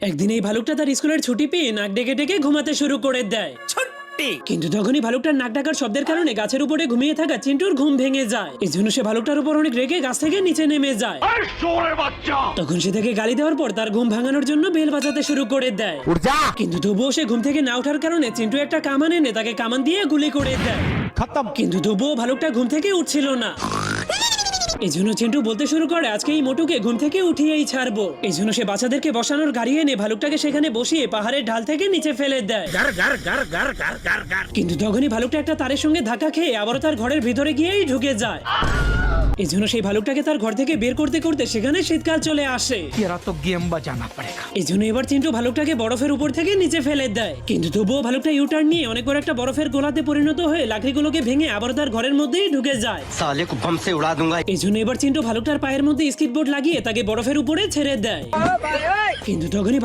একদিন এই ভালুকটা তার স্কুলের ছুটি পেয়ে নাক ডেকে ডেকে ঘুমাতে শুরু করে দেয়। কিন্তু তখনই ভালুকটার নাক ডাকার শব্দের কারণে গাছের উপরে ঘুমিয়ে থাকা চিন্টুর ঘুম ভেঙে যায়। এই জন্য সে ভালুকটার উপর অনেক রেগে গাছ থেকে নিচে নেমে যায়। তখন সে তাকে গালি দেওয়ার পর তার ঘুম ভাঙানোর জন্য বেল বাজাতে শুরু করে দেয়। কিন্তু তবুও সে ঘুম থেকে না ওঠার কারণে চিন্টু একটা কামান এনে তাকে কামান দিয়ে গুলি করে দেয়। কিন্তু তবুও ভালুকটা ঘুম থেকে উঠছিল না। এই জন্য চিন্টু বলতে শুরু করে আজকে এই মোটুকে ঘুম থেকে উঠিয়েই ছাড়বো। এই জন্য সে বাচ্চাদেরকে বসানোর গাড়ি এনে ভালুকটাকে সেখানে বসিয়ে পাহাড়ের ঢাল থেকে নিচে ফেলে দেয়। কিন্তু তখনই ভালুকটা একটা তারের সঙ্গে ধাক্কা খেয়ে আবারও তার ঘরের ভিতরে গিয়েই ঢুকে যায়। এই জন্য সেই ভালুকটাকে তার ঘর থেকে বের করতে করতে সেখানে শীতকাল চলে আসে। এই জন্য এবার চিন্টু ভালুকটাকে বরফের উপর থেকে নিচে ফেলে দেয়। কিন্তু তবুও ভালুকটা ইউটার্ন নিয়ে অনেক বড় একটা বরফের গোলাতে পরিণত হয়ে লাকড়িগুলোকে ভেঙে আবার তার ঘরের মধ্যেই ঢুকে যায়। साले को बम से उड़ा दूंगा। এই জন্য এবার চিন্টু ভালুকটার পায়ের মধ্যে স্কিটবোর্ড লাগিয়ে তাকে বরফের উপরে ছেড়ে দেয়। কিন্তু তখনই